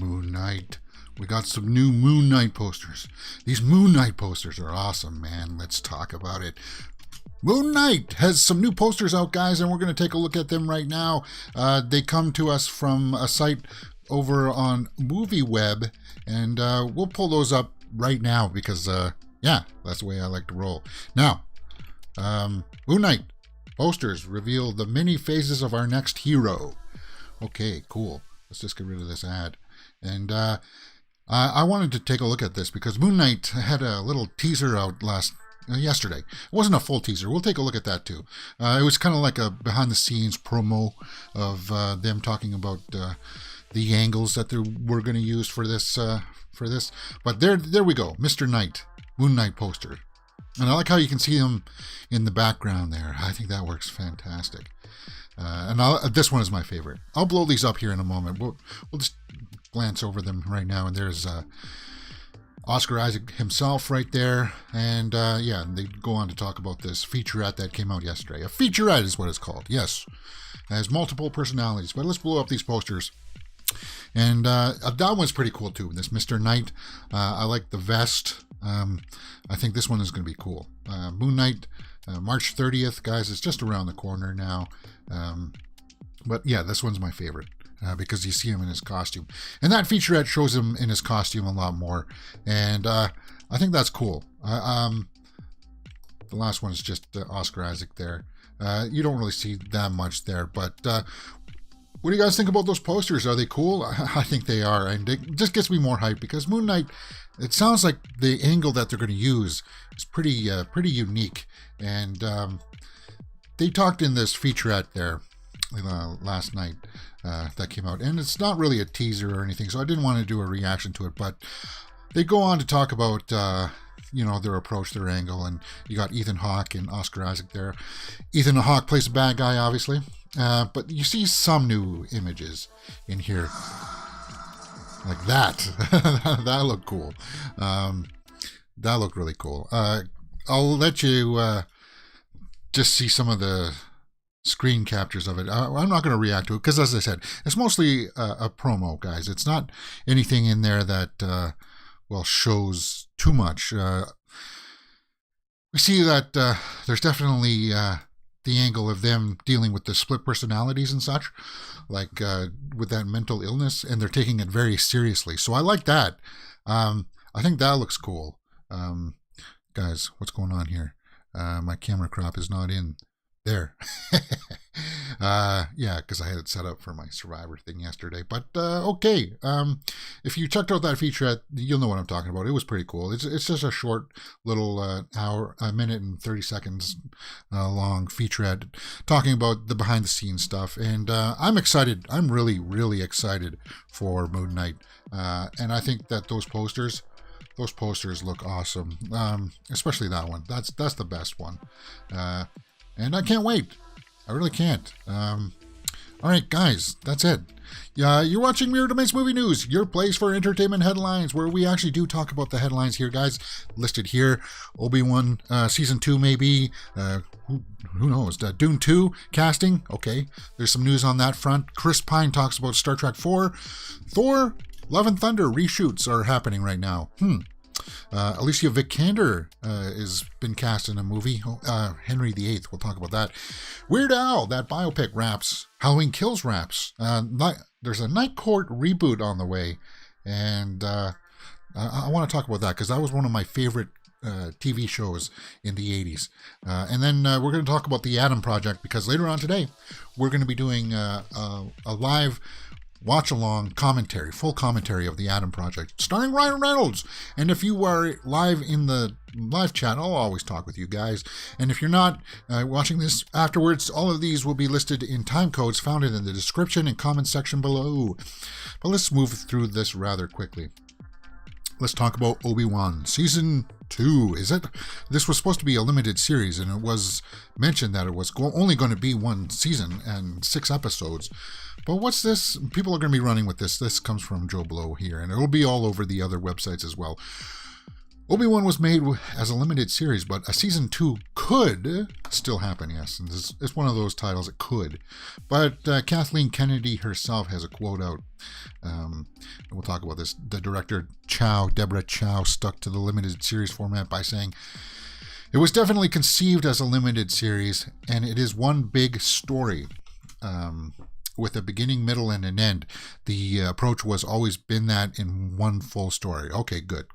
Moon Knight. We got some new Moon Knight posters. These Moon Knight posters are awesome, man. Let's talk about it. Moon Knight has some new posters out, guys, and we're going to take a look at them right now. They come to us from a site over on MovieWeb, and we'll pull those up right now because, yeah, that's the way I like to roll. Now, Moon Knight posters reveal the many phases of our next hero. Okay, cool. Let's just get rid of this ad. And I wanted to take a look at this because Moon Knight had a little teaser out yesterday. It wasn't a full teaser. We'll take a look at that too. It was kind of like a behind-the-scenes promo of them talking about the angles that we're going to use for this. But there we go, Mr. Knight, Moon Knight poster. And I like how you can see him in the background there. I think that works fantastic. This one is my favorite. I'll blow these up here in a moment. We'll just glance over them right now. And there's Oscar Isaac himself right there. And yeah, they go on to talk about this featurette that came out yesterday. A featurette is what it's called. Yes. It has multiple personalities. But let's blow up these posters. And that one's pretty cool too. This Mr. Knight. I like the vest. I think this one is going to be cool. Moon Knight, March 30th, guys. It's just around the corner now. But yeah, this one's my favorite because you see him in his costume. And that featurette shows him in his costume a lot more. And I think that's cool. The last one is just Oscar Isaac there. You don't really see that much there. But what do you guys think about those posters? Are they cool? I think they are. And it just gets me more hype because Moon Knight, it sounds like the angle that they're going to use is pretty unique. And they talked in this featurette there last night that came out. And it's not really a teaser or anything, so I didn't want to do a reaction to it. But they go on to talk about, their approach, their angle. And you got Ethan Hawke and Oscar Isaac there. Ethan Hawke plays a bad guy, obviously. But you see some new images in here. Like that. That looked cool. That looked really cool. I'll let you just see some of the screen captures of it. I'm not going to react to it because, as I said, it's mostly a promo, guys. It's not anything in there that, shows too much. We see that there's definitely the angle of them dealing with the split personalities and such, like with that mental illness, and they're taking it very seriously. So I like that. I think that looks cool. Guys, what's going on here? My camera crop is not in there. Yeah, because I had it set up for my Survivor thing yesterday. But okay, if you checked out that featurette, you'll know what I'm talking about. It was pretty cool. It's just a short little a minute and 30 seconds long featurette talking about the behind the scenes stuff. And I'm excited. I'm really, really excited for Moon Knight. And I think that those posters look awesome. Especially that one. That's the best one. And I can't wait. I really can't. All right, guys, that's it. You're watching Mirror Domains Movie News, your place for entertainment headlines, where we actually do talk about the headlines here, guys. Listed here, Obi-Wan Season 2 maybe. Who knows? Dune 2 casting. Okay, there's some news on that front. Chris Pine talks about Star Trek 4. Thor, Love and Thunder reshoots are happening right now. Alicia Vikander has been cast in a movie, Henry VIII. We'll talk about that. Weird Al, that biopic wraps. Halloween Kills wraps. There's a Night Court reboot on the way. And I want to talk about that because that was one of my favorite TV shows in the 80s. And then we're going to talk about the Adam Project because later on today, we're going to be doing a live watch-along commentary, full commentary of the Adam Project, starring Ryan Reynolds. And if you are live in the live chat, I'll always talk with you guys. And if you're not watching this afterwards, all of these will be listed in time codes found in the description and comment section below. But let's move through this rather quickly. Let's talk about Obi-Wan Season 2. This was supposed to be a limited series, and it was mentioned that it was only going to be one season and 6 episodes. But what's this? People are going to be running with this. This comes from Joe Blow here, and it'll be all over the other websites as well. Obi-Wan was made as a limited series, but a season 2 could still happen, yes. And it's one of those titles that could. But Kathleen Kennedy herself has a quote out. And we'll talk about this. The director, Deborah Chow, stuck to the limited series format by saying, "It was definitely conceived as a limited series, and it is one big story. With a beginning, middle, and an end. The approach was always been that in one full story." Okay, good.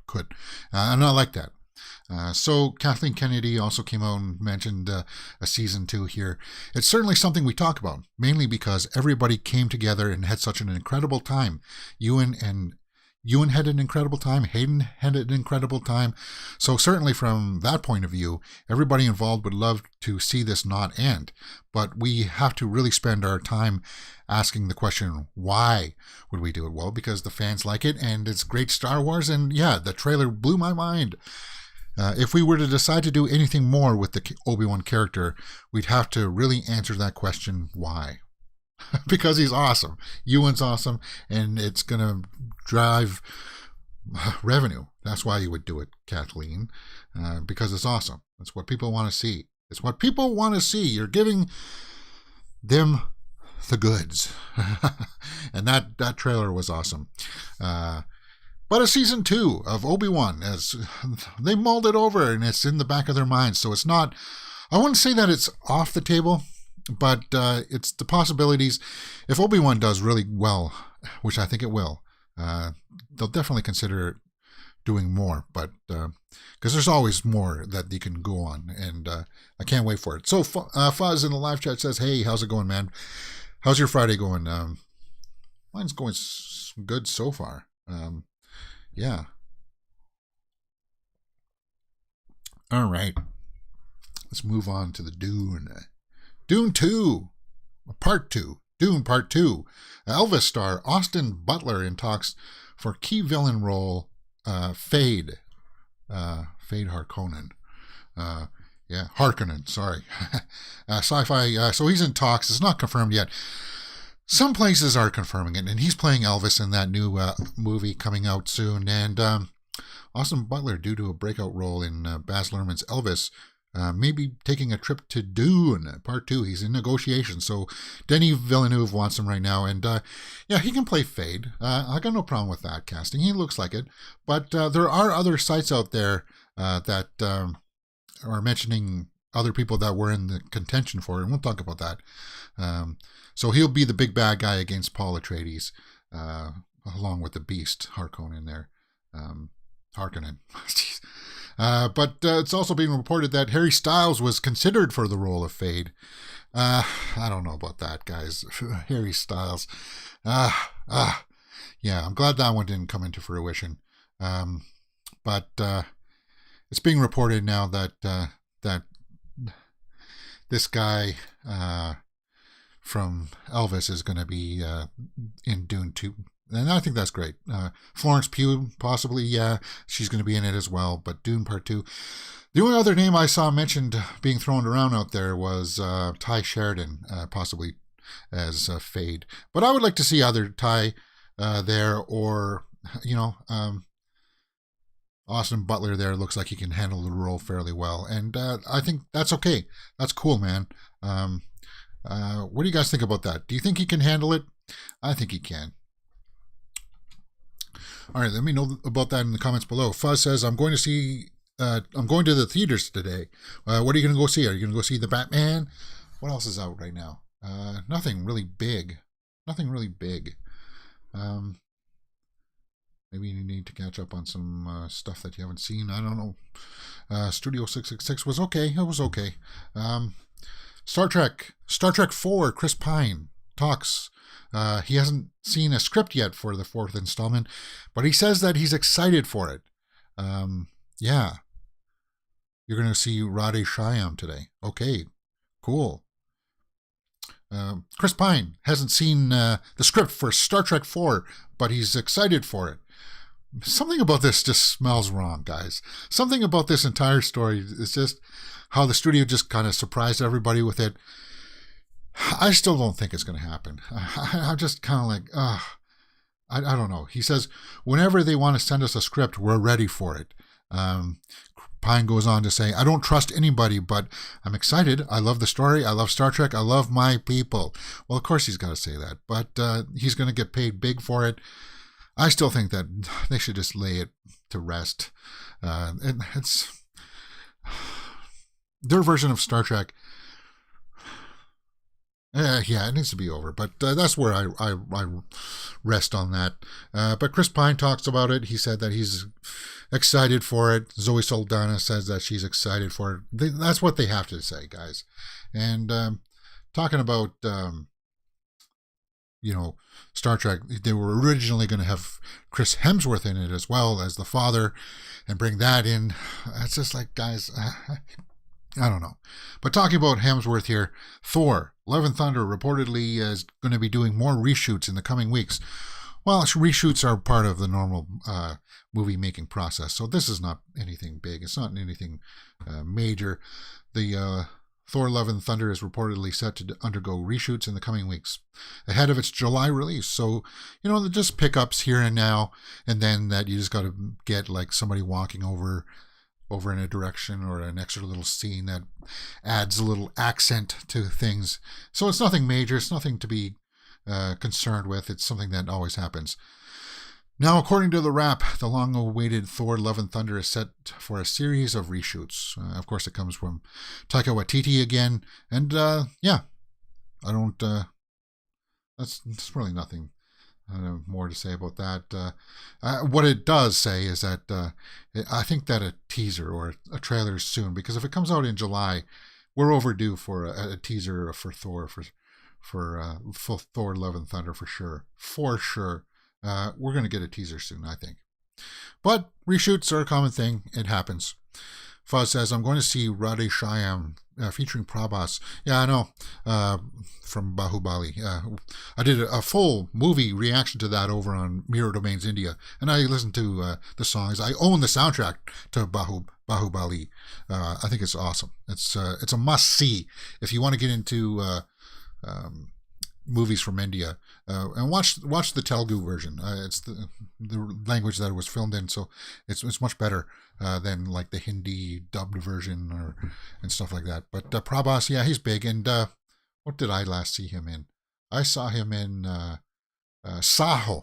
And I like that. So Kathleen Kennedy also came out and mentioned a season 2 here. It's certainly something we talk about, mainly because everybody came together and had such an incredible time. Ewan had an incredible time. Hayden had an incredible time. So certainly from that point of view, everybody involved would love to see this not end. But we have to really spend our time asking the question, why would we do it? Well, because the fans like it and it's great Star Wars. And yeah, the trailer blew my mind. If we were to decide to do anything more with the Obi-Wan character, we'd have to really answer that question, why? Because he's awesome. Ewan's awesome, and it's going to drive revenue. That's why you would do it, Kathleen, because it's awesome. That's what people want to see. It's what people want to see. You're giving them the goods. And that trailer was awesome. But a season 2 of Obi-Wan, as they mulled it over, and it's in the back of their minds. So it's not, I wouldn't say that it's off the table, but it's the possibilities. If Obi-Wan does really well, which I think it will, they'll definitely consider doing more. But because there's always more that you can go on, and I can't wait for it. So Fuzz in the live chat says, "Hey, how's it going, man? How's your Friday going?" Mine's going good so far. Yeah. All right. Let's move on to the Dune. Dune 2, Part 2. Dune Part 2. Elvis star Austin Butler in talks for key villain role, Fade. Fade Harkonnen. Harkonnen, sorry. Sci-fi, so he's in talks. It's not confirmed yet. Some places are confirming it, and he's playing Elvis in that new movie coming out soon. And Austin Butler, due to a breakout role in Baz Luhrmann's Elvis, may be taking a trip to Dune Part 2. He's in negotiations, so Denis Villeneuve wants him right now. And he can play Fade. I got no problem with that casting. He looks like it. But there are other sites out there that are mentioning other people that were in the contention for it, and we'll talk about that. So he'll be the big bad guy against Paul Atreides, along with the Beast Harkonnen there. Harkonnen. But it's also being reported that Harry Styles was considered for the role of Fade. I don't know about that, guys. Harry Styles. Yeah, I'm glad that one didn't come into fruition. But it's being reported now that this guy from Elvis is going to be in Dune 2. And I think that's great. Florence Pugh, possibly, yeah, she's going to be in it as well. But Dune Part 2. The only other name I saw mentioned being thrown around out there was Ty Sheridan, possibly as Fade. But I would like to see either Ty there or, Austin Butler there. Looks like he can handle the role fairly well. And I think that's okay. That's cool, man. What do you guys think about that? Do you think he can handle it? I think he can. All right, let me know about that in the comments below. Fuzz says, I'm going to the theaters today. What are you going to go see? Are you going to go see The Batman? What else is out right now? Nothing really big. Maybe you need to catch up on some stuff that you haven't seen. I don't know. Studio 666 was okay. It was okay. Star Trek 4, Chris Pine talks. He hasn't seen a script yet for the 4th installment, but he says that he's excited for it. Yeah. You're going to see Radhe Shyam today. Okay, cool. Chris Pine hasn't seen the script for Star Trek 4, but he's excited for it. Something about this just smells wrong, guys. Something about this entire story is just how the studio just kind of surprised everybody with it. I still don't think it's going to happen. I'm just kind of like, I don't know. He says, whenever they want to send us a script, we're ready for it. Pine goes on to say, I don't trust anybody, but I'm excited. I love the story. I love Star Trek. I love my people. Well, of course he's got to say that, but he's going to get paid big for it. I still think that they should just lay it to rest. It's their version of Star Trek. Yeah, it needs to be over. But that's where I rest on that. But Chris Pine talks about it. He said that he's excited for it. Zoe Saldana says that she's excited for it. That's what they have to say, guys. And talking about, Star Trek, they were originally going to have Chris Hemsworth in it as well as the father and bring that in. It's just like, guys, I don't know. But talking about Hemsworth here, Thor, Love and Thunder reportedly is going to be doing more reshoots in the coming weeks. Well, reshoots are part of the normal movie making process, so this is not anything big. It's not anything major. The Thor Love and Thunder is reportedly set to undergo reshoots in the coming weeks ahead of its July release. So, they're just pickups here and now, and then that you just got to get like somebody walking over in a direction or an extra little scene that adds a little accent to things. So it's nothing major. It's nothing to be concerned with. It's something that always happens. Now, according to the Wrap, the long-awaited Thor Love and Thunder is set for a series of reshoots. Of course, it comes from Taika Waititi again. And, I don't... That's really nothing more to say about that. What it does say is that I think that a teaser or a trailer is soon, because if it comes out in July, we're overdue for a teaser for Thor, for Thor Love and Thunder for sure. For sure. We're going to get a teaser soon, I think. But reshoots are a common thing. It happens. Fuzz says, I'm going to see Radhe Shyam featuring Prabhas. Yeah, I know. From Bahubali. I did a full movie reaction to that over on Mirror Domains India. And I listened to the songs. I own the soundtrack to Bahubali. I think it's awesome. It's a must-see if you want to get into movies from India, and watch the Telugu version. It's the language that it was filmed in, so it's much better than like the Hindi dubbed version and stuff like that. But Prabhas, yeah, he's big. And what did I last see him in? I saw him in Saho,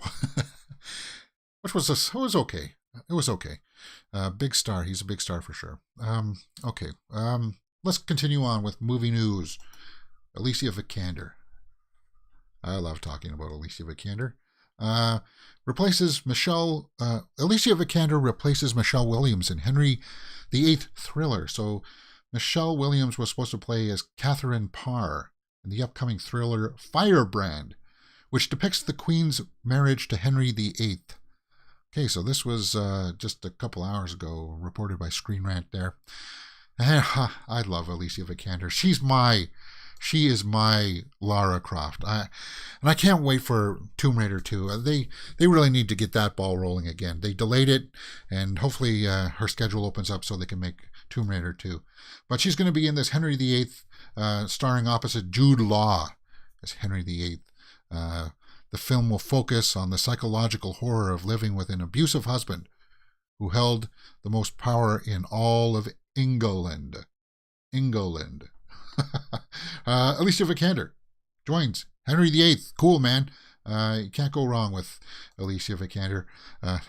which was okay. It was okay. Big star. He's a big star for sure. Okay. Let's continue on with movie news. Alicia Vikander. I love talking about Alicia Vikander. Alicia Vikander replaces Michelle Williams in Henry VIII thriller. So Michelle Williams was supposed to play as Catherine Parr in the upcoming thriller Firebrand, which depicts the Queen's marriage to Henry VIII. Okay, so this was just a couple hours ago, reported by Screen Rant there. I love Alicia Vikander. She is my Lara Croft. And I can't wait for Tomb Raider 2. They really need to get that ball rolling again. They delayed it, and hopefully her schedule opens up so they can make Tomb Raider 2. But she's going to be in this Henry VIII, starring opposite Jude Law as Henry VIII. The film will focus on the psychological horror of living with an abusive husband who held the most power in all of England. Alicia Vikander joins Henry VIII. Cool, man. You can't go wrong with Alicia Vikander.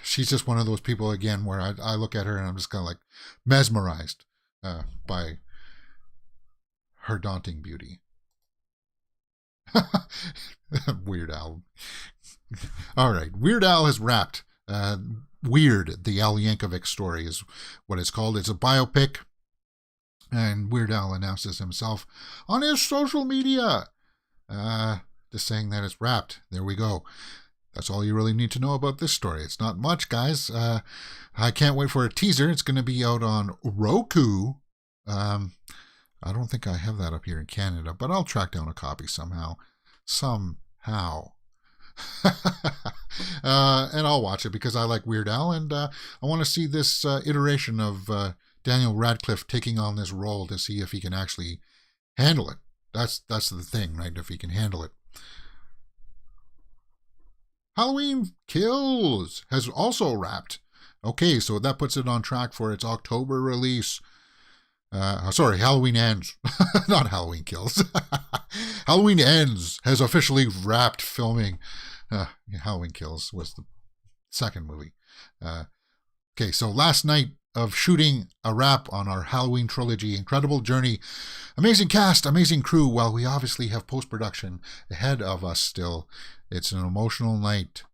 She's just one of those people, again, where I look at her and I'm just kind of like mesmerized by her daunting beauty. Weird Al. All right. Weird Al has wrapped. Weird, the Al Yankovic story is what it's called. It's a biopic. And Weird Al announces himself on his social media. Just saying that it's wrapped. There we go. That's all you really need to know about this story. It's not much, guys. I can't wait for a teaser. It's going to be out on Roku. I don't think I have that up here in Canada, but I'll track down a copy somehow. And I'll watch it because I like Weird Al, and I want to see this iteration of Daniel Radcliffe taking on this role to see if he can actually handle it. That's the thing, right? If he can handle it. Halloween Kills has also wrapped. Okay, so that puts it on track for its October release. Sorry, Halloween Ends. Not Halloween Kills. Halloween Ends has officially wrapped filming. Halloween Kills was the second movie. Okay, so last night of shooting a wrap on our Halloween trilogy. Incredible journey. Amazing cast, amazing crew. While we obviously have post-production ahead of us still, it's an emotional night.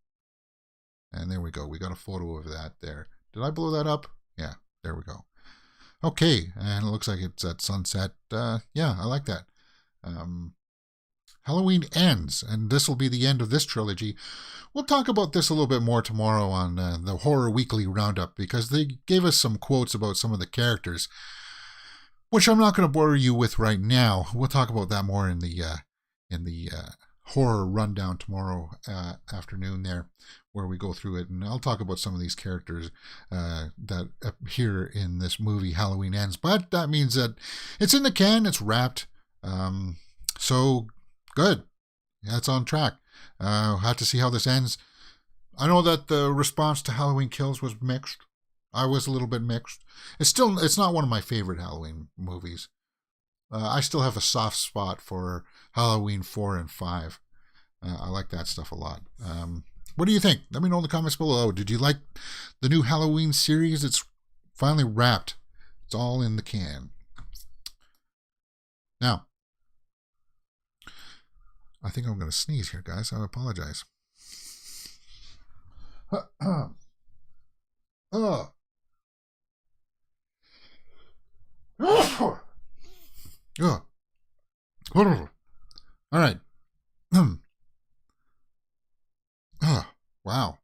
And there we go. We got a photo of that there. Did I blow that up? Yeah, there we go. Okay, and it looks like it's at sunset. Yeah, I like that. Halloween Ends, and this will be the end of this trilogy. We'll talk about this a little bit more tomorrow on the Horror Weekly Roundup, because they gave us some quotes about some of the characters, which I'm not going to bore you with right now. We'll talk about that more in the horror rundown tomorrow afternoon there, where we go through it, and I'll talk about some of these characters that appear in this movie Halloween Ends. But that means that it's in the can, it's wrapped, so good. Yeah, it's on track. Have to see how this ends. I know that the response to Halloween Kills was mixed. I was a little bit mixed. It's not one of my favorite Halloween movies. I still have a soft spot for Halloween 4 and 5. I like that stuff a lot. What do you think? Let me know in the comments below. Did you like the new Halloween series? It's finally wrapped. It's all in the can. Now, I think I'm going to sneeze here, guys. I apologize. Oh. Oh. All right. Oh, wow.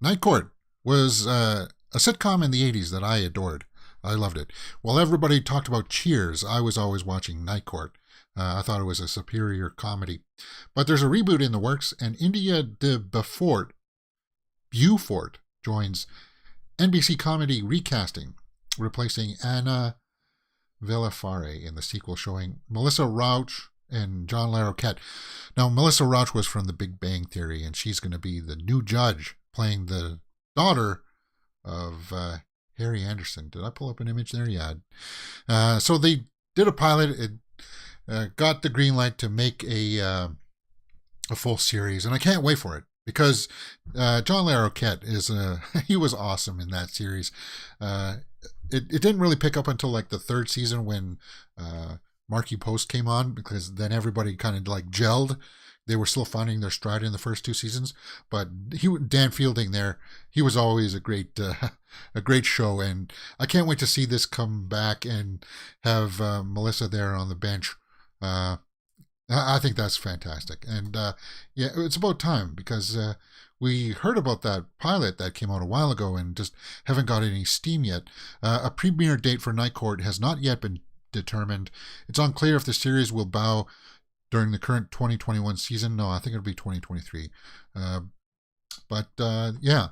Night Court was a sitcom in the 80s that I adored. I loved it. While everybody talked about Cheers, I was always watching Night Court. I thought it was a superior comedy. But there's a reboot in the works, and India de Beaufort joins NBC Comedy Recasting, replacing Anna Villafare in the sequel, showing Melissa Rauch and John Larroquette. Now, Melissa Rauch was from The Big Bang Theory, and she's going to be the new judge, playing the daughter of Harry Anderson. Did I pull up an image there? Yeah. So they did a pilot. It got the green light to make a full series, and I can't wait for it, because John Larroquette he was awesome in that series. It didn't really pick up until like the third season when Marky Post came on, because then everybody kind of like gelled. They were still finding their stride in the first two seasons, but Dan Fielding there, he was always a great show, and I can't wait to see this come back and have Melissa there on the bench. I think that's fantastic, and yeah, it's about time, because we heard about that pilot that came out a while ago and just haven't got any steam yet. A premiere date for Night Court has not yet been determined. It's unclear if the series will bow during the current 2021 season. No, I think it'll be 2023. But yeah,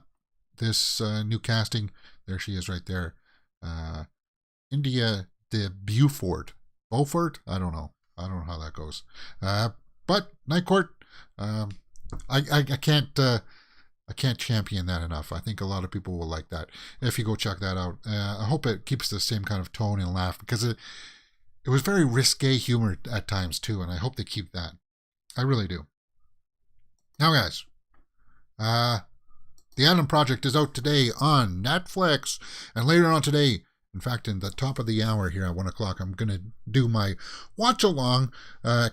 this new casting, there she is right there. India de Beaufort. Beaufort? I don't know how that goes. But Night Court, I can't champion that enough. I think a lot of people will like that if you go check that out. I hope it keeps the same kind of tone and laugh, because it was very risque humor at times too, and I hope they keep that. I really do. Now, guys, The Adam Project is out today on Netflix, and later on today, in fact, in the top of the hour here at 1 o'clock, I'm going to do my watch-along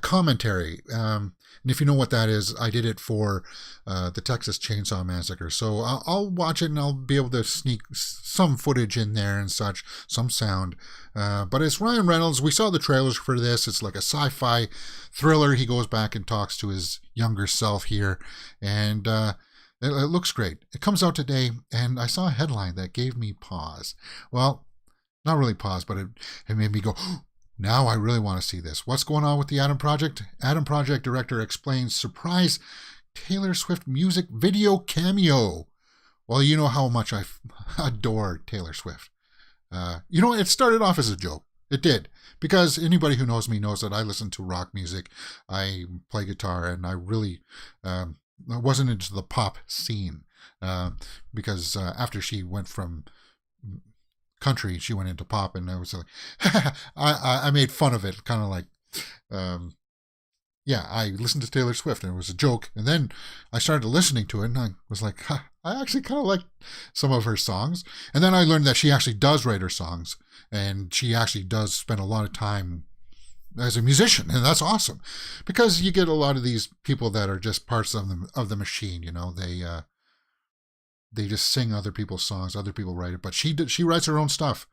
commentary. And if you know what that is, I did it for the Texas Chainsaw Massacre. So I'll watch it, and I'll be able to sneak some footage in there and such, some sound. But it's Ryan Reynolds. We saw the trailers for this. It's like a sci-fi thriller. He goes back and talks to his younger self here. And it looks great. It comes out today, and I saw a headline that gave me pause. Well, not really pause, but it made me go, now I really want to see this. What's going on with the Adam Project? Adam Project director explains surprise Taylor Swift music video cameo. Well, you know how much I adore Taylor Swift. It started off as a joke. It did. Because anybody who knows me knows that I listen to rock music. I play guitar, and I really wasn't into the pop scene. uh, because after she went from country, she went into pop, and I was like, I made fun of it, kind of like, um, yeah, I listened to Taylor Swift, and it was a joke, and then I started listening to it, and I was like, huh, I actually kind of like some of her songs, and then I learned that she actually does write her songs, and she actually does spend a lot of time as a musician, and that's awesome, because you get a lot of these people that are just parts of the machine. You know, they just sing other people's songs, other people write it, but she writes her own stuff,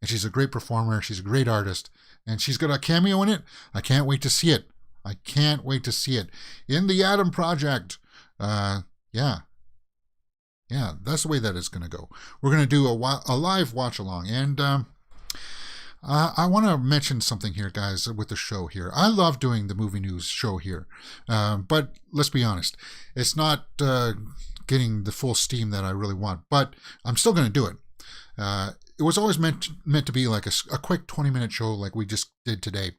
and she's a great performer. She's a great artist, and she's got a cameo in it. I can't wait to see it. I can't wait to see it in the Adam Project. Yeah, yeah, that's the way that it's going to go. We're going to do a live watch along, and I want to mention something here, guys, with the show here. I love doing the movie news show here, but let's be honest, it's not getting the full steam that I really want, but I'm still going to do it. It was always meant to be like a quick 20-minute show like we just did today,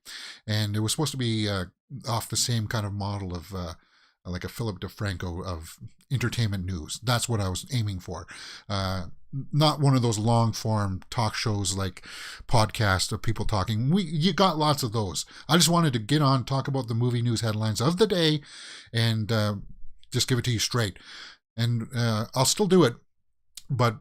and it was supposed to be off the same kind of model of like a Philip DeFranco of entertainment news. That's what I was aiming for. Not one of those long form talk shows like podcasts of people talking. You got lots of those. I just wanted to get on, talk about the movie news headlines of the day, and just give it to you straight. And I'll still do it, but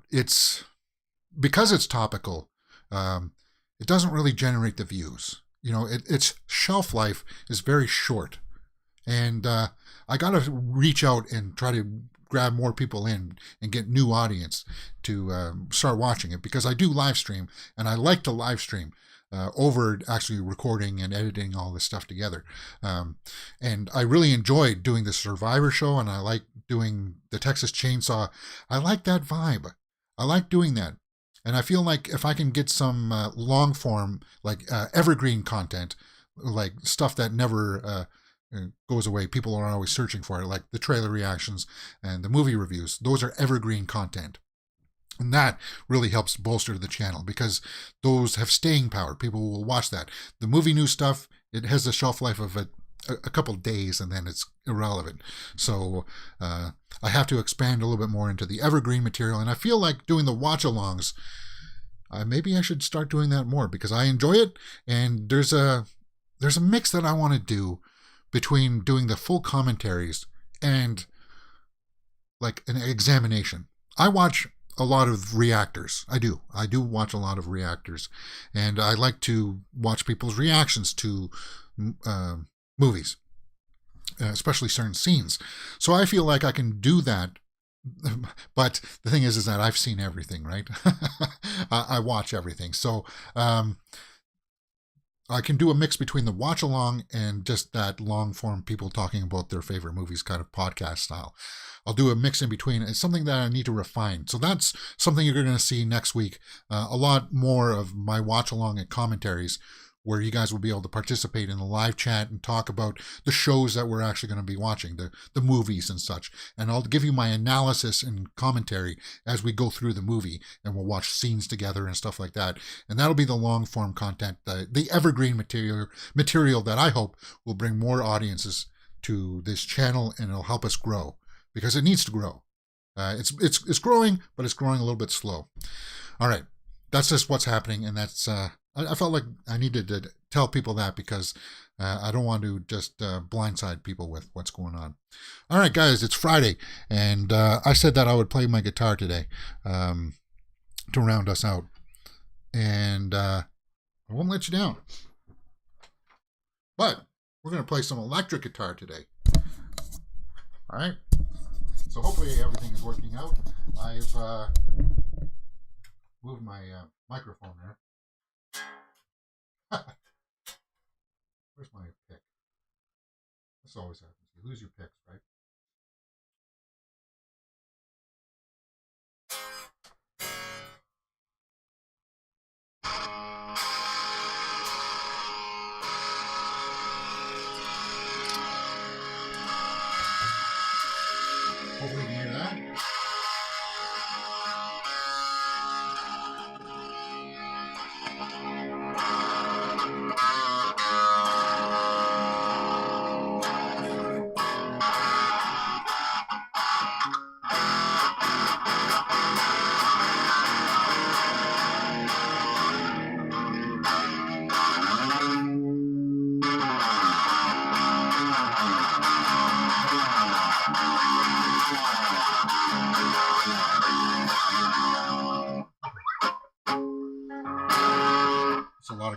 because it's topical, it doesn't really generate the views. You know, its shelf life is very short, and I got to reach out and try to grab more people in and get new audience to start watching it, because I do live stream, and I like to live stream over actually recording and editing all this stuff together. And I really enjoyed doing the Survivor show, and I like doing the Texas Chainsaw. I like that vibe. I like doing that. And I feel like if I can get some long form, like evergreen content, like stuff that never goes away, people are always searching for it, like the trailer reactions and the movie reviews, those are evergreen content. And that really helps bolster the channel, because those have staying power. People will watch that. The movie news stuff, it has a shelf life of a couple days, and then it's irrelevant. So I have to expand a little bit more into the evergreen material, and I feel like doing the watch-alongs, maybe I should start doing that more, because I enjoy it, and there's a mix that I want to do between doing the full commentaries and like an examination. I watch a lot of reactors. I do watch a lot of reactors, and I like to watch people's reactions to movies, especially certain scenes. So I feel like I can do that. But the thing is that I've seen everything, right? I watch everything. So I can do a mix between the watch along and just that long form people talking about their favorite movies kind of podcast style. I'll do a mix in between. It's something that I need to refine. So that's something you're going to see next week. A lot more of my watch along and commentaries, where you guys will be able to participate in the live chat and talk about the shows that we're actually going to be watching, the movies and such. And I'll give you my analysis and commentary as we go through the movie, and we'll watch scenes together and stuff like that. And that'll be the long form content, the evergreen material that I hope will bring more audiences to this channel, and it'll help us grow, because it needs to grow. It's growing, but it's growing a little bit slow. All right, that's just what's happening, and that's I felt like I needed to tell people that, because I don't want to just blindside people with what's going on. All right, guys, it's Friday, and I said that I would play my guitar today to round us out, and I won't let you down. But we're going to play some electric guitar today. All right, so hopefully everything is working out. I've moved my microphone there. Where's my pick? This always happens. You lose your picks, right? Hopefully you can hear that.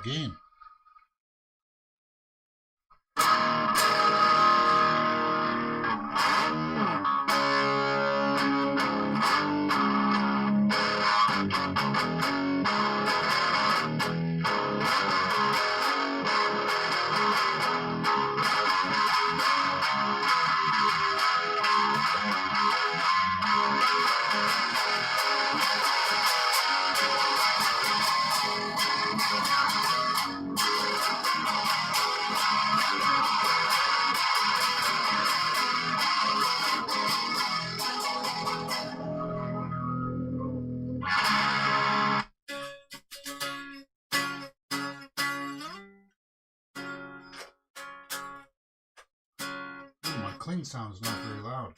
game. My clean sound is not very loud.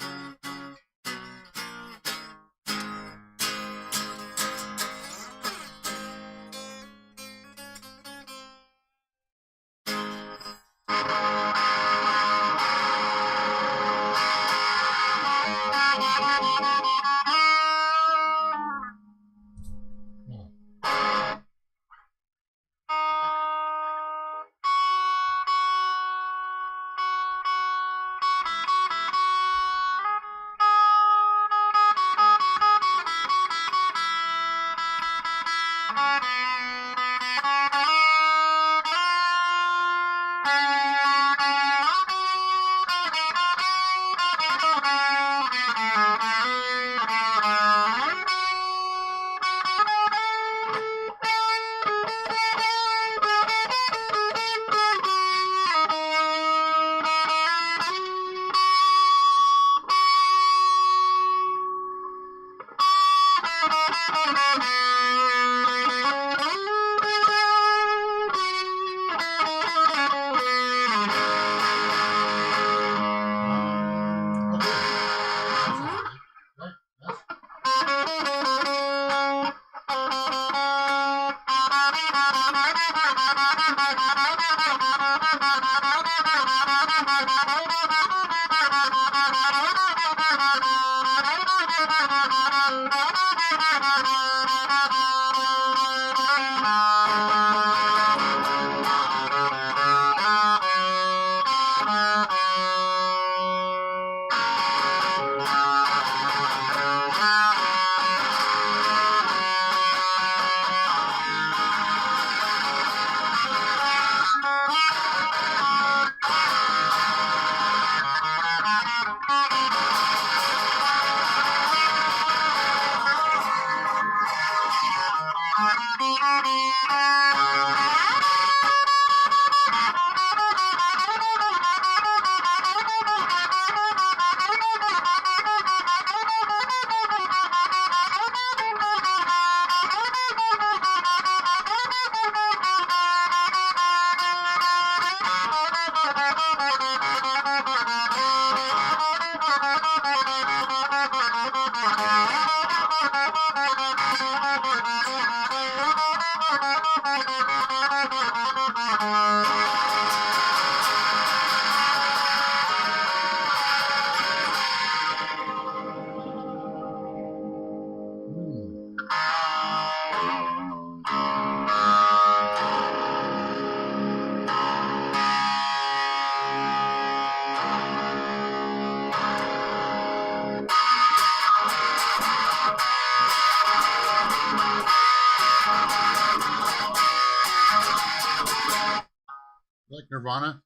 Like Nirvana?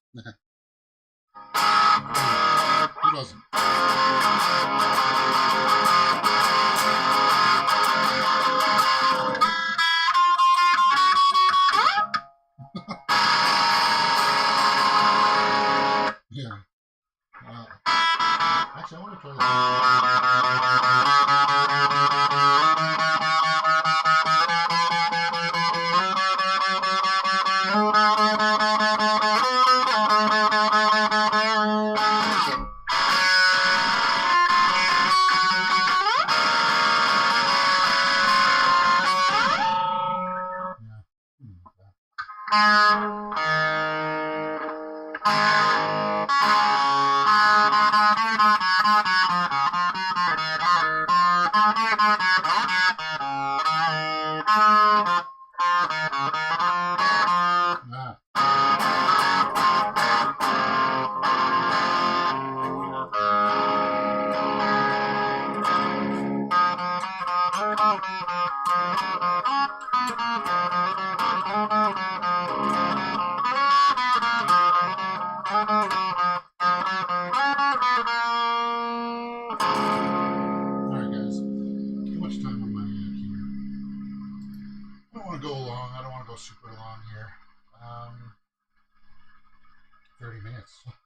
Who doesn't? Yeah. Actually, I want to try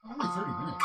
Only 30 minutes.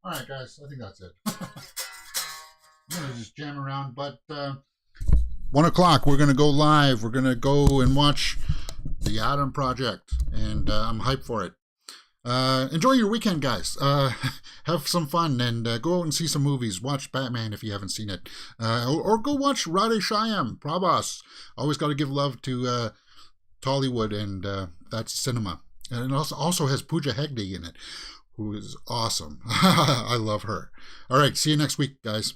All right, guys, I think that's it. I'm going to just jam around, but 1 o'clock, we're going to go live. We're going to go and watch The Adam Project, and I'm hyped for it. Enjoy your weekend, guys. Have some fun, and go out and see some movies. Watch Batman if you haven't seen it. Or go watch Radhe Prabhas. Always got to give love to Tollywood, and that's cinema. And it also has Pooja Hegde in it, who is awesome. I love her. All right, see you next week, guys.